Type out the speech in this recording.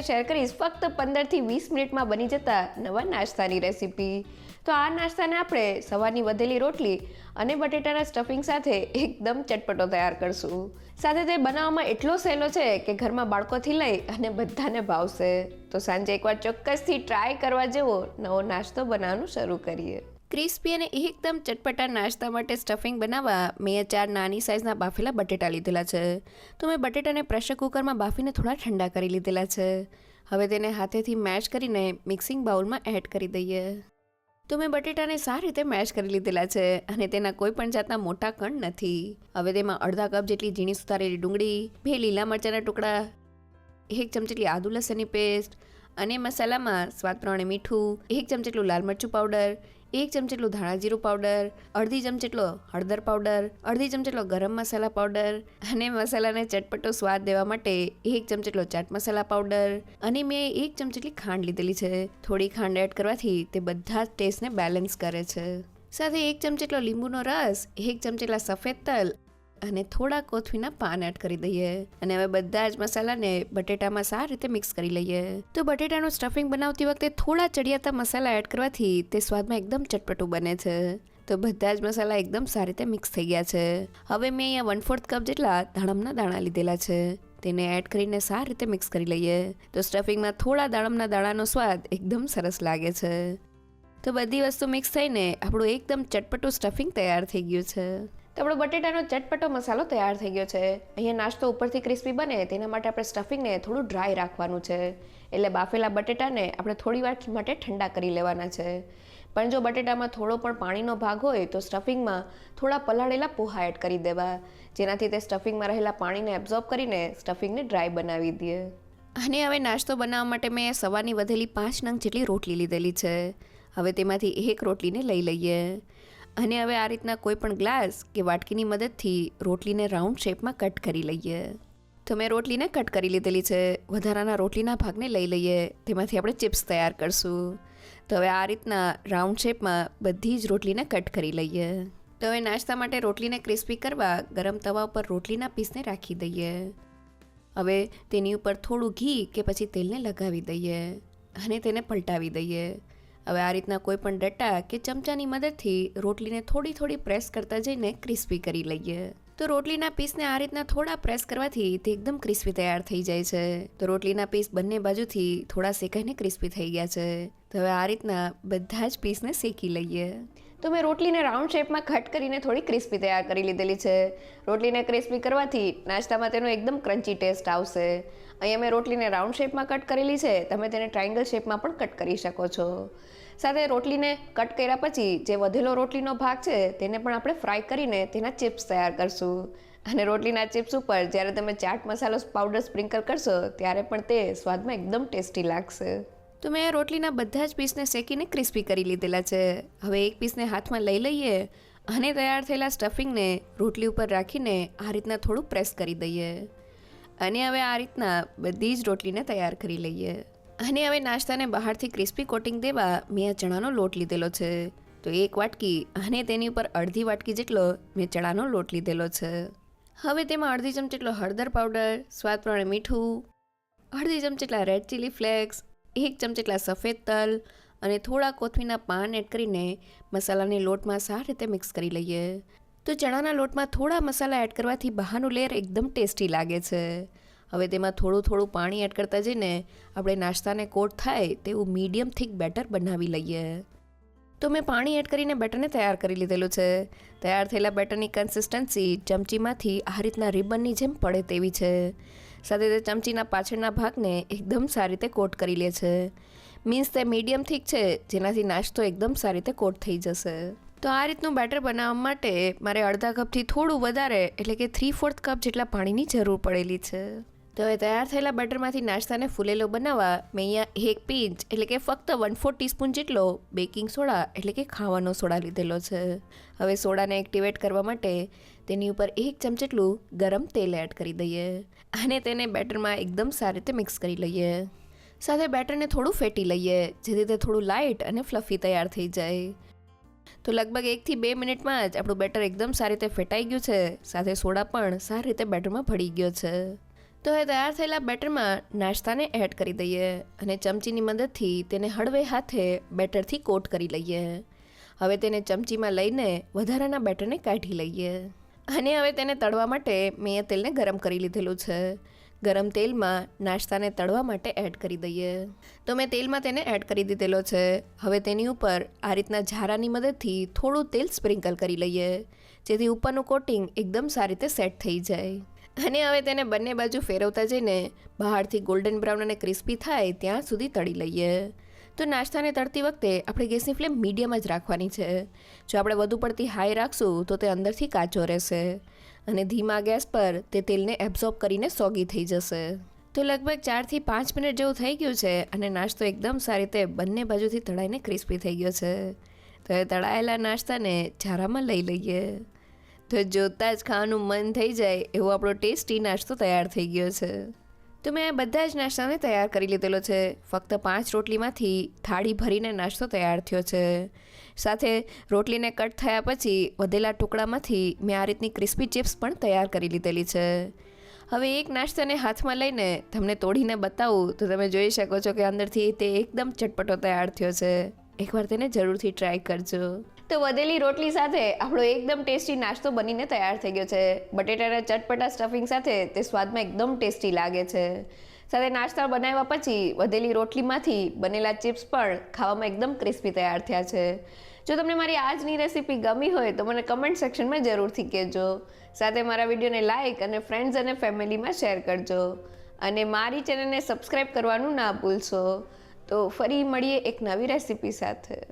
Share કરીશ ફક્ત 15થી 20 મિનિટમાં બની જતા નવા નાસ્તાની રેસીપી. તો આ નાસ્તાને આપણે સવારની વધેલી રોટલી અને બટેટાના સ્ટફિંગ સાથે એકદમ ચટપટો તૈયાર કરશું. સાથે તે બનાવવામાં એટલો સહેલો છે કે ઘરમાં બાળકોથી લઈ અને બધાને ભાવશે. તો સાંજે એકવાર ચોક્કસથી ટ્રાય કરવા જેવો નવો નાસ્તો બનાવવાનું શરૂ કરીએ. ક્રિસ્પી અને એકદમ ચટપટા નાસ્તા માટે સ્ટફિંગ બનાવવા મેં 4 નાની સાઇઝના બાફેલા બટેટા લીધેલા છે. તો મેં બટેટાને પ્રેશર કુકરમાં બાફીને થોડા ઠંડા કરી લીધેલા છે. હવે તેને હાથેથી મેશ કરીને મિક્સિંગ બાઉલમાં એડ કરી દઈએ. તો મેં બટેટાને સારી રીતે મેશ કરી લીધેલા છે અને તેના કોઈ પણ જાતના મોટા કણ નથી. હવે તેમાં અડધા કપ જેટલી ઝીણી સુધારેલી ડુંગળી, 2 લીલા મરચાંના ટુકડા, 1 ચમચી જેટલી આદુ લસણની પેસ્ટ અને મસાલામાં સ્વાદ પ્રમાણે મીઠું, 1 ચમચી જેટલું લાલ મરચું પાવડર, 1 ચમચી જેટલું ધાણા જીરું પાવડર, અડધી ચમચી જેટલો હળદર પાવડર, અડધી ચમચી જેટલો ગરમ મસાલા પાવડર અને મસાલાને ચટપટો સ્વાદ દેવા માટે 1 ચમચી જેટલો ચાટ મસાલા પાવડર અને મેં 1 ચમચી જેટલી ખાંડ લીધેલી છે. થોડી ખાંડ એડ કરવાથી તે બધા જ ટેસ્ટને બેલેન્સ કરે છે. સાથે 1 ચમચી જેટલો લીંબુનો રસ, 1 ચમચી જેટલા સફેદ તલ અને થોડા કોથમીરના પાન એડ કરી દઈએ અને હવે બધા જ મસાલાને બટેટામાં સારી રીતે મિક્સ કરી લઈએ. તો બટેટાનું સ્ટફિંગ બનાવતી વખતે થોડા ચડિયાતા મસાલા એડ કરવાથી તે સ્વાદમાં એકદમ ચટપટું બને છે. તો બધા જ મસાલા એકદમ સારી રીતે મિક્સ થઈ ગયા છે. હવે મેં અહીંયા 1/4 કપ જેટલા દાડમના દાણા લીધેલા છે. તેને એડ કરીને સારી રીતે મિક્સ કરી લઈએ. તો સ્ટફિંગમાં થોડા દાડમના દાણાનો સ્વાદ એકદમ સરસ લાગે છે. તો બધી વસ્તુ મિક્સ થઈને આપણું એકદમ ચટપટું સ્ટફિંગ તૈયાર થઈ ગયું છે. તો આપણો બટેટાનો ચટપટો મસાલો તૈયાર થઈ ગયો છે. અહીંયા નાસ્તો ઉપરથી ક્રિસ્પી બને તેના માટે આપણે સ્ટફિંગને થોડું ડ્રાય રાખવાનું છે. એટલે બાફેલા બટેટાને આપણે થોડી વાર માટે ઠંડા કરી લેવાના છે. પણ જો બટેટામાં થોડો પણ પાણીનો ભાગ હોય તો સ્ટફિંગમાં થોડા પલાળેલા પોહા એડ કરી દેવા, જેનાથી તે સ્ટફિંગમાં રહેલા પાણીને એબ્ઝોર્બ કરીને સ્ટફિંગને ડ્રાય બનાવી દે. અને હવે નાસ્તો બનાવવા માટે મેં સવારની વધેલી 5 નંગ જેટલી રોટલી લીધેલી છે. હવે તેમાંથી એક રોટલીને લઈ લઈએ અને હવે આ રીતના કોઈ પણ ગ્લાસ કે વાટકીની મદદથી રોટલીને રાઉન્ડ શેપમાં કટ કરી લઈએ. તો મેં રોટલીને કટ કરી લીધેલી છે. વધારાના રોટલીના ભાગને લઈ લઈએ. તેમાંથી આપણે ચિપ્સ તૈયાર કરશું. તો હવે આ રીતના રાઉન્ડ શેપમાં બધી જ રોટલીને કટ કરી લઈએ. તો હવે નાસ્તા માટે રોટલીને ક્રિસ્પી કરવા ગરમ તવા ઉપર રોટલીના પીસને રાખી દઈએ. હવે તેની ઉપર થોડું ઘી કે પછી તેલને લગાવી દઈએ અને તેને પલટાવી દઈએ. હવે આ રીતના કોઈ પણ ડટ્ટા કે ચમચાની મદદથી રોટલીને થોડી પ્રેસ કરતા જઈને ક્રિસ્પી કરી લઈએ. તો રોટલીના પીસને આ રીતના થોડા પ્રેસ કરવાથી તે એકદમ ક્રિસ્પી તૈયાર થઈ જાય છે. તો રોટલીના પીસ બંને બાજુથી થોડા શેકાઈને ક્રિસ્પી થઈ ગયા છે. તો હવે આ રીતના બધા જ પીસને શેકી લઈએ. તો મેં રોટલીને રાઉન્ડ શેપમાં કટ કરીને થોડી ક્રિસ્પી તૈયાર કરી લીધેલી છે. રોટલીને ક્રિસ્પી કરવાથી નાસ્તામાં તેનો એકદમ ક્રન્ચી ટેસ્ટ આવશે. અહીંયા મેં રોટલીને રાઉન્ડ શેપમાં કટ કરેલી છે. તમે તેને ટ્રાયંગલ શેપમાં પણ કટ કરી શકો છો. સાથે રોટલીને કટ કર્યા પછી જે વધેલો રોટલીનો ભાગ છે તેને પણ આપણે ફ્રાય કરીને તેના ચિપ્સ તૈયાર કરશું. અને રોટલીના ચિપ્સ ઉપર જ્યારે તમે ચાટ મસાલો પાવડર સ્પ્રિંકલ કરશો ત્યારે પણ તે સ્વાદમાં એકદમ ટેસ્ટી લાગશે. તો મેં રોટલીના બધા જ પીસને શેકીને ક્રિસ્પી કરી લીધેલા છે. હવે એક પીસને હાથમાં લઈ લઈએ અને તૈયાર થયેલા સ્ટફિંગને રોટલી ઉપર રાખીને આ રીતના થોડું પ્રેસ કરી દઈએ અને હવે આ રીતના બધી જ રોટલીને તૈયાર કરી લઈએ. અને હવે નાસ્તાને બહારથી ક્રિસ્પી કોટિંગ દેવા મેં આ ચણાનો લોટ લીધેલો છે. તો 1 વાટકી અને તેની ઉપર અડધી વાટકી જેટલો મેં ચણાનો લોટ લીધેલો છે. હવે તેમાં અડધી ચમચી જેટલો હળદર પાવડર, સ્વાદ પ્રમાણે મીઠું, અડધી ચમચી જેટલા રેડ ચીલી ફ્લેક્સ, 1 ચમચી જેટલા સફેદ તલ અને થોડા કોથમીરના પાન એડ કરીને મસાલાને લોટમાં સારી રીતે મિક્સ કરી લઈએ. તો ચણાના લોટમાં થોડા મસાલા એડ કરવાથી બહારનું લેયર એકદમ ટેસ્ટી લાગે છે. હવે તેમાં થોડું પાણી એડ કરતા જઈને આપણે નાસ્તાને કોટ થાય તેવું મીડિયમ થીક બેટર બનાવી લઈએ. તો મેં પાણી એડ કરીને બેટરને તૈયાર કરી લીધેલું છે. તૈયાર થયેલા બેટરની કન્સિસ્ટન્સી ચમચીમાંથી આ રીતના રિબનની જેમ પડે તેવી છે. સાથે તે ચમચીના પાછળના ભાગને એકદમ સારી રીતે કોટ કરી લે છે. મીન્સ તે મીડિયમ થીક છે, જેનાથી નાસ્તો એકદમ સારી રીતે કોટ થઈ જશે. તો આ રીતનું બેટર બનાવવા માટે મારે અડધા કપથી થોડું વધારે એટલે કે 3/4 કપ જેટલા પાણીની જરૂર પડેલી છે. તો હવે તૈયાર થયેલા બેટરમાંથી નાસ્તાને ફૂલેલો બનાવવા મેં અહીંયા 1 પિંચ એટલે કે ફક્ત 1/4 ટીસ્પૂન જેટલો બેકિંગ સોડા એટલે કે ખાવાનો સોડા લીધેલો છે. હવે સોડાને એક્ટિવેટ કરવા માટે તેની ઉપર 1 ચમચી જેટલું ગરમ તેલ એડ કરી દઈએ અને તેને બેટરમાં એકદમ સારી રીતે મિક્સ કરી લઈએ. સાથે બેટરને થોડું ફેટી લઈએ જેથી તે થોડું લાઇટ અને ફ્લફી તૈયાર થઈ જાય. તો લગભગ 1 થી 2 મિનિટમાં જ આપણું બેટર એકદમ સારી રીતે ફેટાઈ ગયું છે. સાથે સોડા પણ સારી રીતે બેટરમાં ભળી ગયો છે. તો એ તૈયાર થયેલા બેટરમાં નાસ્તાને એડ કરી દઈએ અને ચમચીની મદદથી તેને હળવે હાથે બેટરથી કોટ કરી લઈએ. હવે તેને ચમચીમાં લઈને વધારાના બેટરને કાઢી લઈએ અને હવે તેને તળવા માટે મેં તેલને ગરમ કરી લીધેલું છે. ગરમ તેલમાં નાસ્તાને તળવા માટે એડ કરી દઈએ. તો મેં તેલમાં તેને એડ કરી દીધેલો છે. હવે તેની ઉપર આ રીતના ઝારાની મદદથી થોડું તેલ સ્પ્રિંકલ કરી લઈએ, જેથી ઉપરનું કોટિંગ એકદમ સારી રીતે સેટ થઈ જાય. અને હવે તેને બંને બાજુ ફેરવતા જઈને બહારથી ગોલ્ડન બ્રાઉન અને ક્રિસ્પી થાય ત્યાં સુધી તળી લઈએ. તો નાસ્તાને તળતી વખતે આપણે ગેસની ફ્લેમ મીડિયમ જ રાખવાની છે. જો આપણે વધુ પડતી હાઈ રાખશું તો તે અંદરથી કાચો રહેશે અને ધીમા ગેસ પર તે તેલને એબ્ઝોર્બ કરીને સોગી થઈ જશે. તો લગભગ 4 થી 5 મિનિટ જેવું થઈ ગયું છે અને નાસ્તો એકદમ સારી રીતે બંને બાજુથી તળાઈને ક્રિસ્પી થઈ ગયો છે. તો એ તળાયેલા નાસ્તાને ઝારામાં લઈ લઈએ. તો જોતાં જ ખાવાનું મન થઈ જાય એવો આપણો ટેસ્ટી નાસ્તો તૈયાર થઈ ગયો છે. તો મેં બધા જ નાસ્તાને તૈયાર કરી લીધેલો છે. ફક્ત 5 રોટલીમાંથી થાળી ભરીને નાસ્તો તૈયાર થયો છે. સાથે રોટલીને કટ થયા પછી વધેલા ટુકડામાંથી મેં આ રીતની ક્રિસ્પી ચિપ્સ પણ તૈયાર કરી લીધેલી છે. હવે એક નાસ્તાને હાથમાં લઈને તમને તોડીને બતાવું તો તમે જોઈ શકો છો કે અંદરથી તે એકદમ ચટપટો તૈયાર થયો છે. એકવાર તેને જરૂરથી ટ્રાય કરજો. તો વધેલી રોટલી સાથે આપણો એકદમ ટેસ્ટી નાસ્તો બનીને તૈયાર થઈ ગયો છે. બટેટાના ચટપટા સ્ટફિંગ સાથે તે સ્વાદમાં એકદમ ટેસ્ટી લાગે છે. સાથે નાસ્તા બનાવ્યા પછી વધેલી રોટલીમાંથી બનેલા ચિપ્સ પણ ખાવામાં એકદમ ક્રિસ્પી તૈયાર થયા છે. જો તમને મારી આજની રેસીપી ગમી હોય તો મને કમેન્ટ સેક્શનમાં જરૂરથી કહેજો. સાથે મારા વિડીયોને લાઇક અને ફ્રેન્ડ્સ અને ફેમિલીમાં શેર કરજો અને મારી ચેનલને સબસ્ક્રાઈબ કરવાનું ના ભૂલશો. તો ફરી મળીએ એક નવી રેસીપી સાથે.